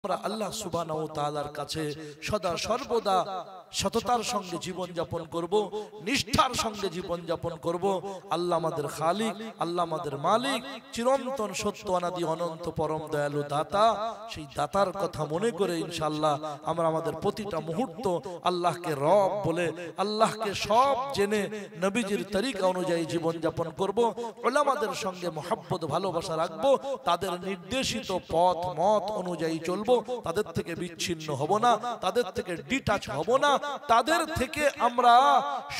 আমরা আল্লাহ সুবহানাহু ওয়া তাআলার কাছে সদা সর্বদা সততার সঙ্গে জীবন যাপন করব, নিষ্ঠার সঙ্গে জীবন যাপন করব। আল্লাহ আমাদের খালিক, আল্লাহ আমাদের মালিক, চিরন্তন সত্য অনাদি অনন্ত পরম দয়ালু দাতা। সেই দাতার কথা মনে করে ইনশাআল্লাহ আমরা আমাদের প্রতিটা মুহূর্ত আল্লাহকে রব বলে, আল্লাহকে সব জেনে নবীজির তরিকা অনুযায়ী জীবন যাপন করব। উলামাদের সঙ্গে মহব্বত ভালোবাসা রাখবো, তাদের নির্দেশিত পথ মত অনুযায়ী চলবো, তাদের থেকে বিচ্ছিন্ন হব না, তাদের থেকে ডিটাচ হব না, তাদের থেকে আমরা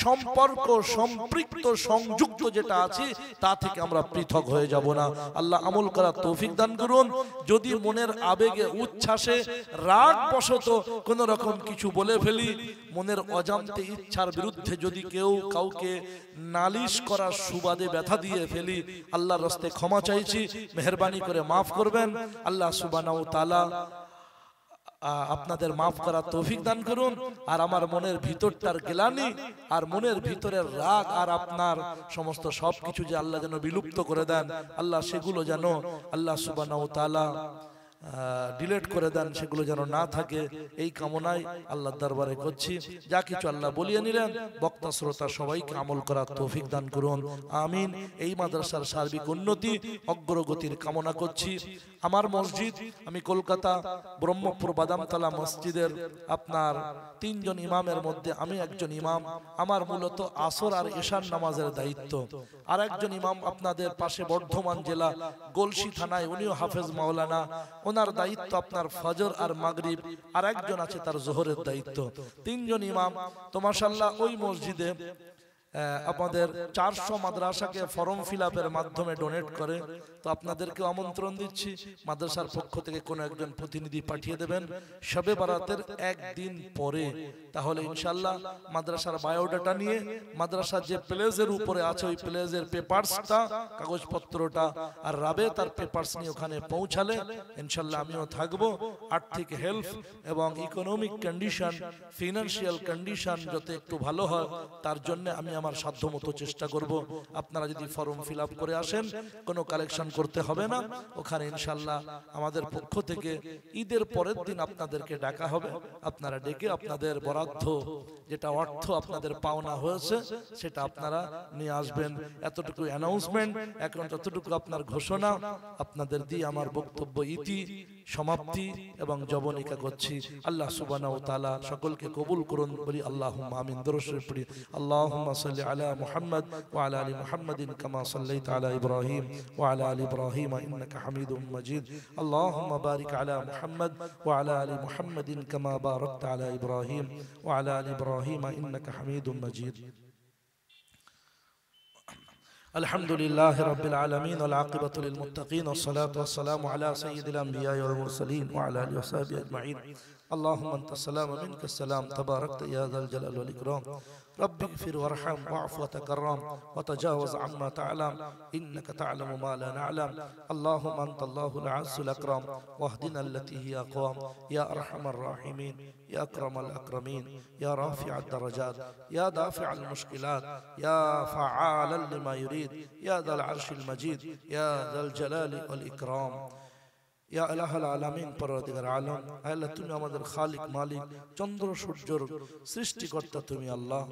সম্পর্ক সম্পৃক্ত সংযুক্ত যেটা আছে তা থেকে আমরা পৃথক হয়ে যাব না। আল্লাহ আমল করার তৌফিক দান করুন। যদি মনের আবেগে উচ্ছ্বাসে রাগ বশত কোন রকম কিছু বলে ফেলি, মনের অজান্তে ইচ্ছার বিরুদ্ধে যদি কেউ কাউকে নালিশ করার সুবাদে ব্যথা দিয়ে ফেলি, আল্লাহর রাস্তায় ক্ষমা চাইছি, মেহেরবানি করে মাফ করবেন। আল্লাহ সুবহানাহু ওয়া তাআলা আপনাদের মাফ করার তৌফিক দান করুন। আর আমার মনের ভিতরটার গ্লানি আর মনের ভিতরের রাগ আর আপনার সমস্ত সবকিছু যে আল্লাহ যেন বিলুপ্ত করে দেন, আল্লাহ সেগুলো যেন আল্লাহ সুবহানাহু ওয়া তাআলা ডিলিট করে দেন, সেগুলো যেন না থাকে, এই কামনায় আল্লাহর দরবারে করছি। যা কিছু আল্লাহ বলিয়ে নিলেন, বক্তা শ্রোতা সবাইকে আমল করার তৌফিক দান করুন, আমিন। এই মাদ্রাসার সার্বিক উন্নতি অগ্রগতির কামনা করছি। আমার মসজিদ, আমি কলকাতা ব্রহ্মপুর বাদামতলা মসজিদের আপনার 3 জন ইমামের মধ্যে আমি একজন ইমাম। আমার মূলত আসর আর ঈশার নামাজের দায়িত্ব। আর একজন ইমাম আপনাদের পাশে বর্ধমান জেলা গলসি থানায়, উনিও হাফেজ মাওলানা, ওনার দায়িত্ব আপনার ফজর আর মাগরিব। আর একজন আছে তার জোহরের দায়িত্ব। 3 জন ইমাম। তো মাশাআল্লাহ ওই মসজিদে আপনাদের 400 মাদ্রাসাকে ফর্ম ফিল আপের মাধ্যমে ডোনেট করে। তো আপনাদেরকে আমন্ত্রণ দিচ্ছি, মাদ্রাসার পক্ষ থেকে কোনো একজন প্রতিনিধি পাঠিয়ে দেবেন শবে বারাতের একদিন পরে। তাহলে ইনশাআল্লাহ মাদ্রাসার বায়োডাটা নিয়ে, মাদ্রাসার যে প্লেজের উপরে আছে ওই প্লেজের পেপারসটা, কাগজপত্রটা আর রাবে তার পেপারস নিয়ে ওখানে পৌঁছালে ইনশাআল্লাহ আমিও থাকবো। আর্থিক হেল্প এবং ইকোনমিক কন্ডিশন, ফিনান্সিয়াল কন্ডিশন যাতে একটু ভালো হয়, তার জন্য আমি আমার সাধ্যমতো চেষ্টা করব। আপনারা যদি ফর্ম ফিল আপ করে আসেন, কোনো কালেকশন করতে হবে না। ওখানে ইনশাআল্লাহ আমাদের পক্ষ থেকে ঈদের পরের দিন আপনাদেরকে ডাকা হবে। আপনারা ডেকে আপনাদের বরাদ্দ যেটা অর্থ আপনাদের পাওনা হয়েছে সেটা আপনারা নিয়ে আসবেন। এতটুকু অ্যানাউন্সমেন্ট, এখন যতটুকু আপনার ঘোষণা আপনাদের দিয়ে আমার বক্তব্য ইতি সমাপ্তি এবং জবনিকা করছি। আল্লাহ সুবহানাহু ওয়া তাআলা সকলকে কবুল করুন, বলি আল্লাহুম্মা আমিন। দরুদ শরীফ পড়ি। আল্লাহুম্মা সাল্লি আলা মুহাম্মদ ওয়া আলা আলি মুহাম্মাদিন কামা সাল্লাইতা আলা ইব্রাহিম ওয়া আলা আলি ইব্রাহিম ইন্নাকা হামিদুম মাজিদ। আল্লাহুম্মা বারিক আলা মুহাম্মদ ওয়া আলা আলি মুহাম্মাদিন কামা বারাকতা আলা ইব্রাহিম ওয়া আলা আলি ইব্রাহিম ইন্নাকা হামিদুম মাজিদ। الحمد لله رب العالمين والعاقبة للمتقين والصلاة والسلام على سيد الأنبياء والمرسلين وعلى آله وصحبه أجمعين. اللهم أنت السلام ومنك السلام، تباركت يا ذا الجلال والإكرام. رب اغفر وارحم واعف وتكرم وتجاوز عما تعلم، إنك تعلم ما لا نعلم. اللهم أنت الله العز الأكرم، واهدنا التي هي أقوم. يا أرحم الراحمين، يا أكرم الأكرمين، يا رافع الدرجات، يا دافع المشكلات، يا فعالا لما يريد، يا ذا العرش المجيد، يا ذا الجلال والإكرام. ইয়া ইলাহাল আলামিন, পরওয়ারদিগার আলম, আল্লাহ তুমি আমাদের খালিক মালিক, চন্দ্র সূর্যের সৃষ্টিকর্তা তুমি আল্লাহ।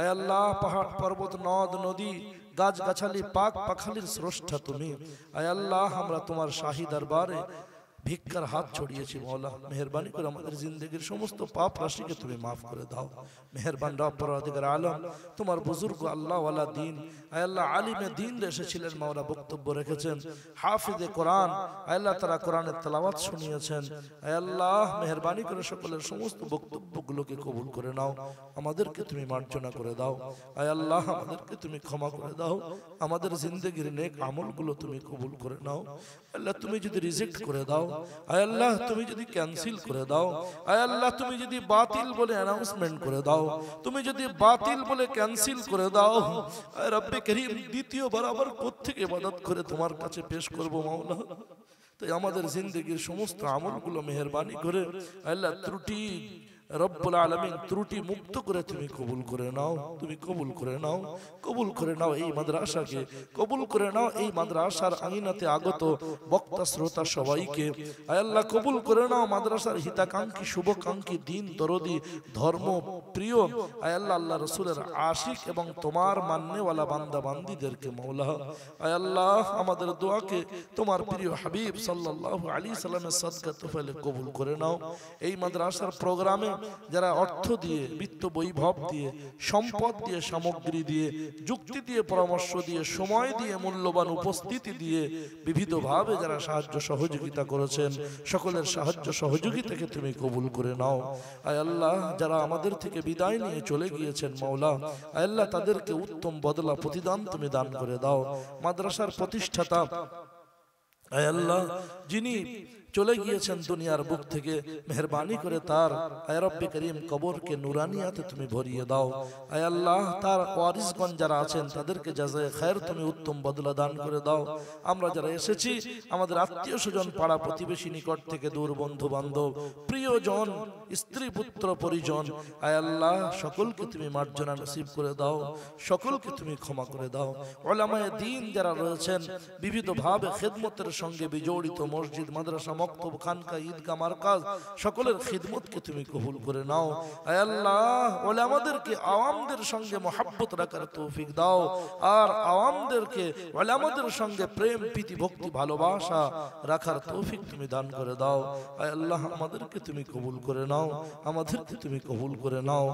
আয় আল্লাহ, পাহাড় পর্বত নদ নদী গাছ গাছালি পাক পাখালির স্রষ্টা তুমি। আয় আল্লাহ, আমরা তোমার শাহী দরবারে ভিক্ষার হাত ছড়িয়েছি। মওলা মেহেরবানি করে আমাদের জিন্দেগির সমস্ত পাপ রাশিকে তুমি মাফ করে দাও। মেহেরবান রব পরওয়ারদিগার আলম, তোমার বুজুর্গ আল্লাহ ওয়ালা দিন, আয় আল্লাহ আলিমে দিন এসেছিলেন, মাওলা বক্তব্য রেখেছেন, হাফিজে কোরআন, আয় আল্লাহ তারা কোরআনের তেলাওয়াত শুনিয়েছেন। আয় আল্লাহ মেহেরবানি করে সকলের সমস্ত বক্তব্যগুলোকে কবুল করে নাও, আমাদেরকে তুমি মার্জনা করে দাও। আয় আল্লাহ আমাদেরকে তুমি ক্ষমা করে দাও, আমাদের জিন্দেগির নেক আমলগুলো তুমি কবুল করে নাও। আল্লাহ তুমি যদি রিজেক্ট করে দাও, আয় আল্লাহ তুমি যদি ক্যান্সেল করে দাও, আয় আল্লাহ তুমি যদি বাতিল বলে অ্যানাউন্সমেন্ট করে দাও, তুমি যদি বাতিল বলে ক্যান্সেল করে দাও, আয় রব্বে করিম দ্বিতীয়বার আবার কোত্থেকে ইবাদত করে তোমার কাছে পেশ করব মাওলা। তাই আমাদের জিন্দেগির সমস্ত আমলগুলো মেহেরবানি করে আল্লাহ ত্রুটি রব্বুল আলামিন ত্রুটি মুক্ত করে তুমি কবুল করে নাও, তুমি কবুল করে নাও, কবুল করে নাও এই মাদ্রাসাকে, কবুল করে নাও এই মাদ্রাসার আঙিনাতে আগত বক্তা শ্রোতা সবাইকে। আয় আল্লাহ কবুল করে নাও মাদ্রাসার হিতাকাঙ্ক্ষী শুভকাঙ্ক্ষী দিন দরদি ধর্ম প্রিয় আয় আল্লাহ আল্লাহ রসুলের আশিক এবং তোমার মান্যওয়ালা বান্দা বান্দিদেরকে মৌলা। আয় আল্লাহ আমাদের দোয়াকে তোমার প্রিয় হাবিব সাল্লাল্লাহু আলাইহি সাল্লামের সাদকা তোফালে কবুল করে নাও। এই মাদ্রাসার প্রোগ্রামে যারা অর্থ দিয়ে, বিত্ত বৈভব দিয়ে, সম্পদ দিয়ে, সামগ্রী দিয়ে, যুক্তি দিয়ে, পরামর্শ দিয়ে, সময় দিয়ে, মূল্যবান উপস্থিতি দিয়ে বিবিধভাবে যারা সাহায্য সহযোগিতা করেছেন, সকলের সাহায্য সহযোগিতাকে তুমি কবুল করে নাও। আয় আল্লাহ যারা আমাদের থেকে বিদায় নিয়ে চলে গিয়েছেন মাওলা, আয় আল্লাহ তাদেরকে উত্তম বদলা প্রতিদান তুমি দান করে দাও। মাদ্রাসার প্রতিষ্ঠাতা আয় আল্লাহ যিনি চলে গিয়েছেন দুনিয়ার বুক থেকে, মেহেরবানি করে তার আয় রব্বে করিম কবরকে নুরানিয়াতে তুমি ভরিয়ে দাও। আয় আল্লাহ তার ওয়ারিসগণ যারা আছেন তাদেরকে জাযায়ে খায়ের তুমি উত্তম বদলা দান করে দাও। আমরা যারা এসেছি আমাদের আত্মীয় স্বজন, পাড়া প্রতিবেশী, নিকট থেকে দূর, বন্ধু বান্ধব, প্রিয়জন, স্ত্রী পুত্র পরিজন, আয় আল্লাহ সকলকে তুমি মার্জনা নসিব করে দাও, সকলকে তুমি ক্ষমা করে দাও। উলামায়ে দ্বীন যারা রয়েছেন বিবিধভাবে খেদমতের সঙ্গে বিজড়িত, মসজিদ, মাদ্রাসা, মক্তব, খানকা, ঈদগাহ, মারকাজ, সকলের খিদমতকে তুমি কবুল করে নাও। আয় আল্লাহ উলামাদেরকে আওয়ামদের সঙ্গে মহব্বত রাখার তৌফিক দাও, আর আওয়ামদেরকে উলামাদের সঙ্গে প্রেম, প্রীতি, ভক্তি, ভালোবাসা রাখার তৌফিক তুমি দান করে দাও। আয় আল্লাহ আমাদেরকে তুমি কবুল করে নাও, আমাদেরকে তুমি কবুল করে নাও।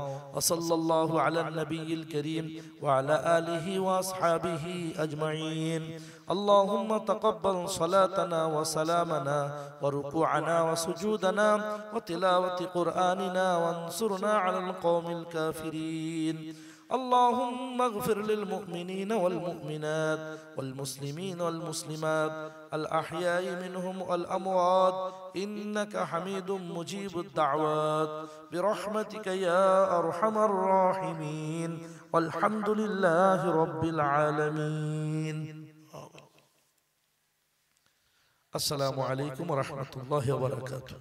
সাল্লাল্লাহু আলা নবিয়িল কারীম ওয়া আলা আলিহি ওয়া আসহাবিহি আজমাইন। আল্লাহুম্মা তাকাব্বাল সালাতানা ওয়া সালামানা وركوعنا وسجودنا وتلاوة قرآننا وانصرنا على القوم الكافرين. اللهم اغفر للمؤمنين والمؤمنات والمسلمين والمسلمات الأحياء منهم والأموات إنك حميد مجيب الدعوات برحمتك يا أرحم الراحمين والحمد لله رب العالمين. السلام عليكم ورحمة الله وبركاته.